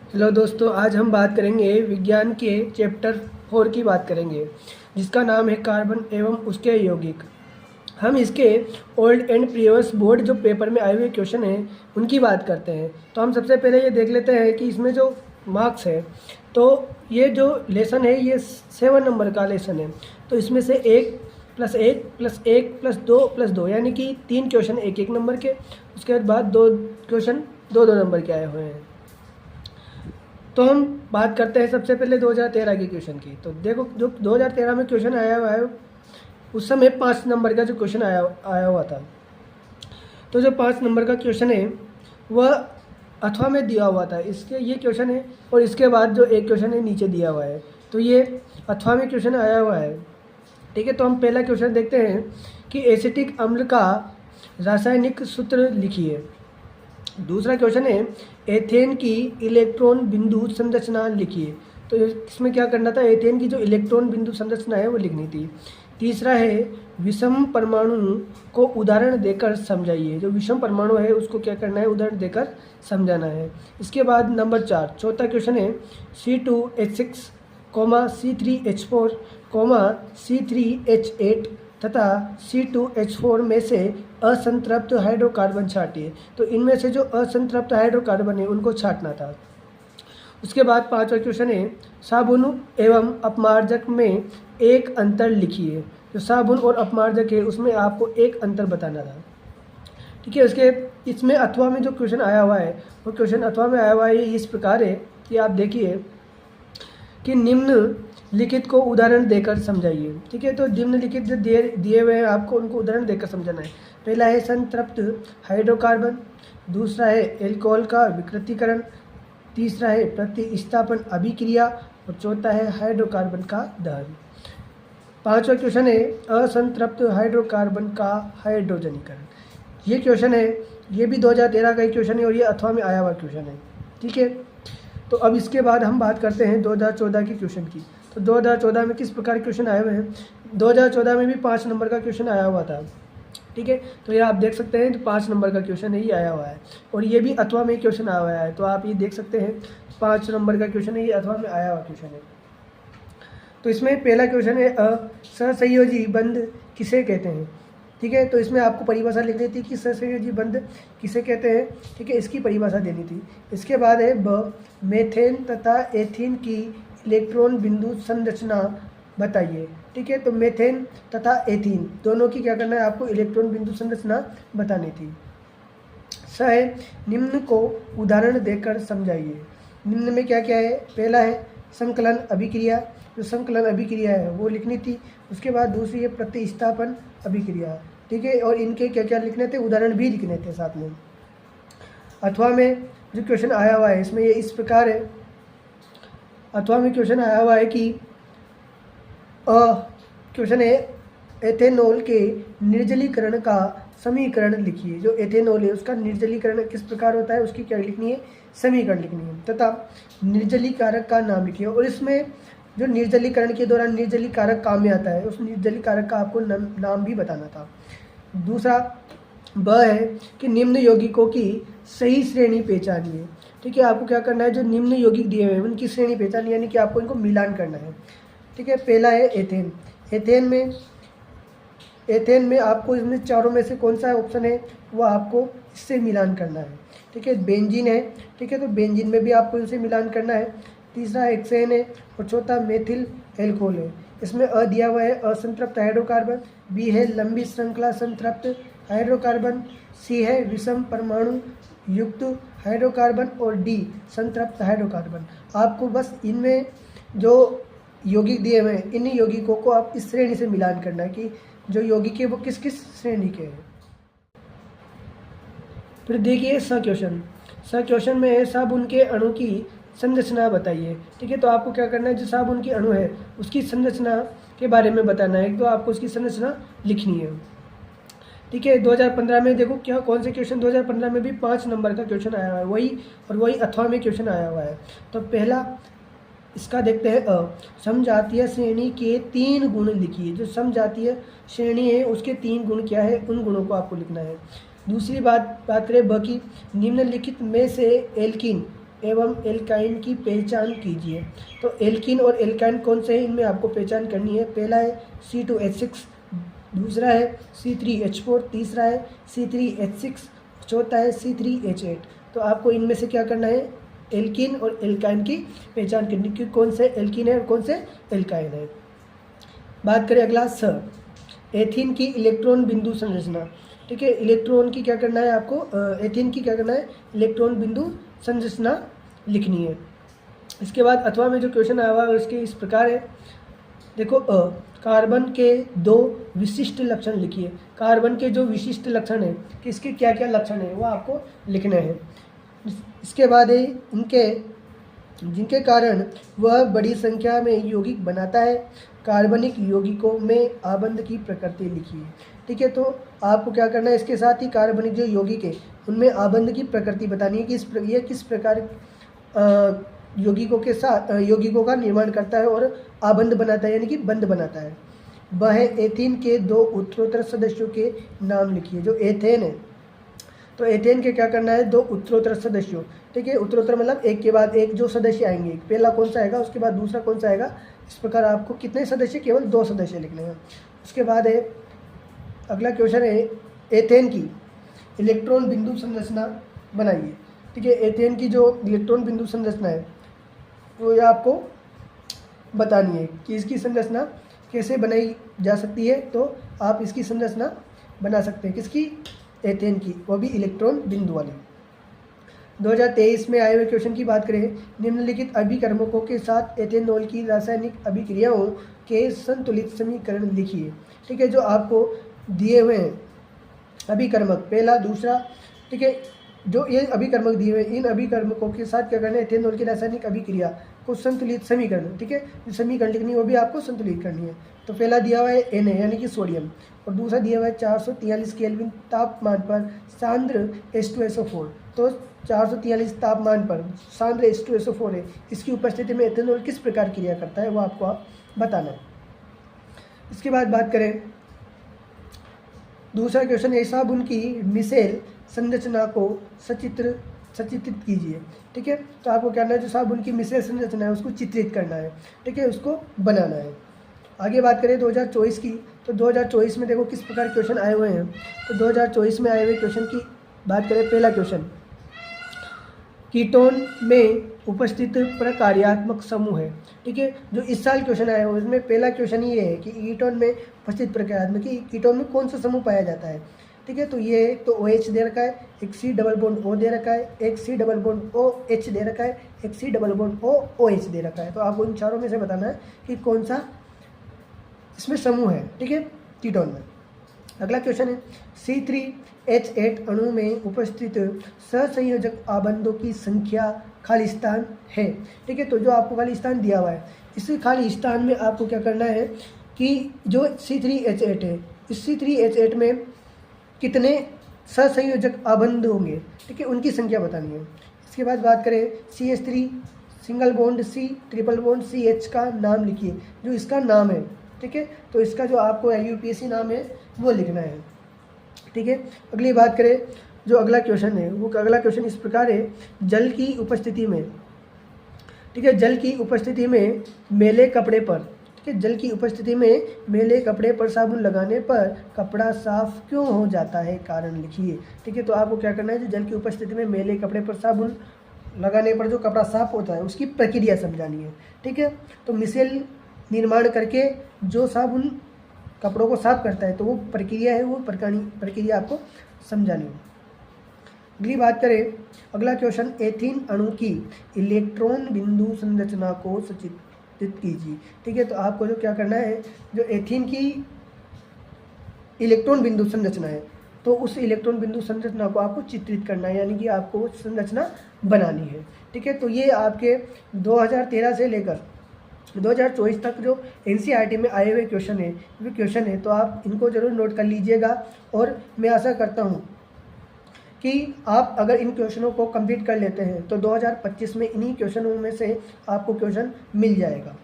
Hello दोस्तों, आज हम बात करेंगे विज्ञान के चैप्टर 4 की बात करेंगे, जिसका नाम है कार्बन एवं उसके यौगिक। हम इसके ओल्ड एंड प्रीवियस बोर्ड जो पेपर में आए हुए क्वेश्चन हैं उनकी बात करते हैं। तो हम सबसे पहले ये देख लेते हैं कि इसमें जो मार्क्स है, तो ये जो लेसन है ये 7 नंबर का लेसन है। तो इसमें से 1 + 1 + 1 + 2 + 2 यानी कि 3 क्वेश्चन 1-1 नंबर के, उसके बाद 2 क्वेश्चन 2-2 नंबर के आए हुए हैं। तो हम बात करते हैं सबसे पहले 2013 के क्वेश्चन की। तो देखो, जो 2013 में क्वेश्चन आया हुआ है उस समय 5 नंबर का जो क्वेश्चन आया हुआ था। तो जो 5 नंबर का क्वेश्चन है वह अथवा में दिया हुआ था, इसके ये क्वेश्चन है। और इसके बाद जो एक क्वेश्चन है नीचे दिया हुआ है, तो ये अथवा में क्वेश्चन आया हुआ है। ठीक है, तो हम पहला क्वेश्चन देखते हैं कि एसिटिक अम्ल का रासायनिक सूत्र लिखिए। दूसरा क्वेश्चन है एथेन की इलेक्ट्रॉन बिंदु संरचना लिखिए। तो इसमें क्या करना था, एथेन की जो इलेक्ट्रॉन बिंदु संरचना है वो लिखनी थी। तीसरा है विषम परमाणु को उदाहरण देकर समझाइए। जो विषम परमाणु है उसको क्या करना है, उदाहरण देकर समझाना है। इसके बाद नंबर 4 चौथा क्वेश्चन है C2H6, C3H4, C3H8 तथा C2H4 में से असंतृप्त हाइड्रोकार्बन छाटिए। तो इनमें से जो असंतृप्त हाइड्रोकार्बन है उनको छाटना था। उसके बाद 5वां क्वेश्चन है साबुन एवं अपमार्जक में एक अंतर लिखिए। जो साबुन और अपमार्जक है उसमें आपको एक अंतर बताना था। ठीक है, इसमें अथवा में जो क्वेश्चन आया हुआ है वो क्वेश्चन अथवा में आया हुआ है इस प्रकार है कि आप देखिए कि निम्नलिखित को उदाहरण देकर समझाइए। ठीक है, तो निम्नलिखित जो दिए हुए हैं आपको उनको उदाहरण देकर समझाना है। पहला है संतृप्त हाइड्रोकार्बन, दूसरा है एल्कोहल का विकृतीकरण, तीसरा है प्रतिस्थापन अभिक्रिया और चौथा है हाइड्रोकार्बन का दहन। 5वां क्वेश्चन है असंतृप्त हाइड्रोकार्बन का हाइड्रोजनीकरण। ये क्वेश्चन है, ये भी 2013 का ही क्वेश्चन है और ये अथवा में आया हुआ क्वेश्चन है। ठीक है, तो अब इसके बाद हम बात करते हैं 2014 के क्वेश्चन की। तो 2014 में किस प्रकार के क्वेश्चन आए हुए हैं। 2014 में भी 5 नंबर का क्वेश्चन आया हुआ था। ठीक है, तो ये आप देख सकते हैं, तो 5 नंबर का क्वेश्चन ही आया हुआ है और ये भी अथवा में क्वेश्चन आया हुआ है। तो आप ये देख सकते हैं 5 नंबर का क्वेश्चन है, ये अथवा में आया हुआ क्वेश्चन है। तो इसमें पहला क्वेश्चन है असहसंयोजी बंध किसे कहते हैं। ठीक है, तो इसमें आपको परिभाषा लिखनी थी कि सहसंयोजी बंध किसे कहते हैं। ठीक है, इसकी परिभाषा देनी थी। इसके बाद है मेथेन तथा एथीन की इलेक्ट्रॉन बिंदु संरचना बताइए। ठीक है, तो मेथेन तथा एथीन दोनों की क्या करना है, आपको इलेक्ट्रॉन बिंदु संरचना बतानी थी। स है निम्न को उदाहरण देकर समझाइए। निम्न में क्या क्या है, पहला है संकलन अभिक्रिया, जो संकलन अभिक्रिया है वो लिखनी थी। उसके बाद दूसरी है प्रतिस्थापन अभिक्रिया। ठीक है, और इनके क्या क्या लिखने थे, उदाहरण भी लिखने थे साथ में। अथवा में जो क्वेश्चन आया हुआ है इसमें ये इस प्रकार है। अथवा में क्वेश्चन आया हुआ है कि क्वेश्चन है एथेनॉल के निर्जलीकरण का समीकरण लिखिए। जो एथेनॉल है उसका निर्जलीकरण किस प्रकार होता है, उसकी क्या लिखनी है, समीकरण लिखनी है तथा निर्जलीकारक का नाम लिखिए। और इसमें जो निर्जलीकरण के दौरान निर्जलीकारक काम में आता है उस निर्जलीकारक का आपको नाम भी बताना था। दूसरा है कि निम्न यौगिकों की सही श्रेणी पहचानिए। ठीक है, आपको क्या करना है, जो निम्न यौगिक दिए हुए हैं उनकी श्रेणी पहचानिए, यानी कि आपको इनको मिलान करना है। ठीक है, पहला है एथेन। एथेन में आपको इसमें चारों में से कौन सा ऑप्शन है वो आपको इससे मिलान करना है। ठीक है, बेंजीन है। ठीक है, तो बेंजीन में भी आपको इनसे मिलान करना है। तीसरा हेक्सेन है और चौथा मेथिल एल्कोहल है। इसमें दिया हुआ है असंतृप्त हाइड्रोकार्बन, बी है लंबी श्रृंखला संतृप्त हाइड्रोकार्बन, सी है विषम परमाणु युक्त हाइड्रोकार्बन और डी संतृप्त हाइड्रोकार्बन। आपको बस इनमें जो यौगिक दिए हुए हैं इन यौगिकों को आप इस श्रेणी से मिलान करना है कि जो यौगिक है वो किस किस श्रेणी के हैं। फिर देखिए स क्वेश्चन में है साबुन के अणु की संरचना बताइए। ठीक है, तो आपको क्या करना है, जो साबुन की अणु है उसकी संरचना के बारे में बताना है, तो आपको उसकी संरचना लिखनी है। ठीक है, 2015 में देखो क्या कौन से क्वेश्चन, 2015 में भी 5 नंबर का क्वेश्चन आया हुआ है, वही अथवा में क्वेश्चन आया हुआ है। तो पहला इसका देखते हैं समजातीय श्रेणी के 3 गुण लिखिए। जो समजातीय श्रेणी है उसके 3 गुण क्या है, उन गुणों को आपको लिखना है। दूसरी बात करें ब की, निम्नलिखित में से एल्कीन एवं एल्काइन की पहचान कीजिए। तो एल्कीन और एल्काइन कौन से हैं, इनमें आपको पहचान करनी है। पहला है C2H6, दूसरा है C3H4, तीसरा है C3H6, चौथा है C3H8। तो आपको इनमें से क्या करना है, एल्कीन और एल्काइन की पहचान करनी कि कौन से एल्कीन है और कौन से एल्काइन है। बात करें अगला एथीन की इलेक्ट्रॉन बिंदु संरचना। ठीक है, इलेक्ट्रॉन की क्या करना है आपको, एथीन की क्या करना है, इलेक्ट्रॉन बिंदु संरचना लिखनी है। इसके बाद अथवा में जो क्वेश्चन आया हुआ है उसके इस प्रकार है। देखो, कार्बन के 2 विशिष्ट लक्षण लिखिए। कार्बन के जो विशिष्ट लक्षण है, किसके क्या क्या लक्षण है वो आपको लिखने हैं। इसके बाद है इनके जिनके कारण वह बड़ी संख्या में यौगिक बनाता है। कार्बनिक यौगिकों में आबंध की प्रकृति लिखिए। ठीक है, तो आपको क्या करना है, इसके साथ ही कार्बनिक जो यौगिक है उनमें आबंध की प्रकृति बतानी है कि ये किस प्रकार यौगिकों का निर्माण करता है और आबंध बनाता है, यानी कि बंध बनाता है। वह एथीन के 2 उत्तरोत्तर सदस्यों के नाम लिखिए। जो एथेन है, तो एथेन के क्या करना है, 2 उत्तरोत्तर सदस्यों। ठीक है, उत्तरोत्तर मतलब एक के बाद एक जो सदस्य आएंगे, पहला कौन सा आएगा, उसके बाद दूसरा कौन सा आएगा, इस प्रकार आपको कितने सदस्य, केवल 2 सदस्य लिखने हैं। उसके बाद है अगला क्वेश्चन है, एथेन की इलेक्ट्रॉन बिंदु संरचना बनाइए। ठीक है, एथेन की जो इलेक्ट्रॉन बिंदु संरचना है वो ये आपको बतानी है कि इसकी संरचना कैसे बनाई जा सकती है। तो आप इसकी संरचना बना सकते हैं, किसकी, एथेन की, वो भी इलेक्ट्रॉन बिंदु वाली। 2023 में आए हुए क्वेश्चन की बात करें, निम्नलिखित अभिकर्मकों के साथ एथेनॉल की रासायनिक अभिक्रियाओं के संतुलित समीकरण लिखिए। ठीक है, जो आपको दिए हुए हैं अभिकर्मक, पहला दूसरा, ठीक है, जो ये अभिकर्मक दिए हुए, इन अभिकर्मकों के साथ क्या करना है, एथेनॉल की रासायनिक अभिक्रिया को संतुलित समीकरण। ठीक है, जो समीकरण लिखनी है वो भी आपको संतुलित करनी है। तो पहला दिया हुआ है Na यानी कि सोडियम, और दूसरा दिया हुआ है 443 केल्विन तापमान पर सांद्र H2SO4। तो 443 तापमान पर सांद्र H2SO4 है, इसकी उपस्थिति में एथेनॉल किस प्रकार क्रिया करता है वो आपको बताना है। इसके बाद बात करें, दूसरा क्वेश्चन है, साबुन की मिसेल संरचना को सचित्रित कीजिए। ठीक है, तो आपको क्या करना है, जो साबुन की मिसेल संरचना है उसको चित्रित करना है। ठीक है, उसको बनाना है। आगे बात करें 2024 की, तो 2024 में देखो किस प्रकार क्वेश्चन आए हुए हैं। तो 2024 में आए हुए क्वेश्चन की बात करें, पहला क्वेश्चन, कीटोन में उपस्थित प्रकार्यात्मक समूह है। ठीक है, जो इस साल क्वेश्चन आया है उसमें पहला क्वेश्चन ये है कि कीटोन में उपस्थित प्रकार्यात्मक, कीटोन में कौन सा समूह पाया जाता है। ठीक है, तो ये तो OH दे रखा है, एक C डबल बॉन्ड O दे रखा है, एक C डबल बॉन्ड OH दे रखा है, एक C डबल बॉन्ड OH दे रखा है। तो आपको इन चारों में से बताना है कि कौन सा इसमें समूह है। ठीक है, कीटोन में। अगला क्वेश्चन है, C3H8 अणु में उपस्थित सहसंयोजक आबंधों की संख्या खाली स्थान है। ठीक है, तो जो आपको खाली स्थान दिया हुआ है, इस खाली स्थान में आपको क्या करना है कि जो C3H8 है, इस C3H8 में कितने सहसंयोजक आबंध होंगे, ठीक है, उनकी संख्या बतानी है। इसके बाद बात करें CH3 single bond C triple bond CH का नाम लिखिए, जो इसका नाम है। ठीक है, तो इसका जो आपको UPSC नाम है वो लिखना है। ठीक है, अगली बात करें, जो अगला क्वेश्चन है वो अगला क्वेश्चन इस प्रकार है, जल की उपस्थिति में, ठीक है, जल की उपस्थिति में मैले कपड़े पर, ठीक है, जल की उपस्थिति में मैले कपड़े पर साबुन लगाने पर कपड़ा साफ क्यों हो जाता है, कारण लिखिए। ठीक है, तो आपको क्या करना है, जो जल की उपस्थिति में मैले कपड़े पर साबुन लगाने पर जो कपड़ा साफ होता है उसकी प्रक्रिया समझानी है। ठीक है, तो मिसेल निर्माण करके जो साबुन कपड़ों को साफ करता है, तो वो प्रक्रिया है, वो प्रक्रिया आपको समझानी है। अगली बात करें, अगला क्वेश्चन, एथीन अणु की इलेक्ट्रॉन बिंदु संरचना को सचित्रित कीजिए। ठीक है, तो आपको जो क्या करना है, जो एथीन की इलेक्ट्रॉन बिंदु संरचना है, तो उस इलेक्ट्रॉन बिंदु संरचना को आपको चित्रित करना है, यानी कि आपको संरचना बनानी है। ठीक है, तो ये आपके 2013 से लेकर 2024 तक जो NCERT में आए हुए क्वेश्चन है, वो क्वेश्चन है, तो आप इनको ज़रूर नोट कर लीजिएगा। और मैं आशा करता हूँ कि आप अगर इन क्वेश्चनों को कंप्लीट कर लेते हैं तो 2025 में इन्हीं क्वेश्चनों में से आपको क्वेश्चन मिल जाएगा।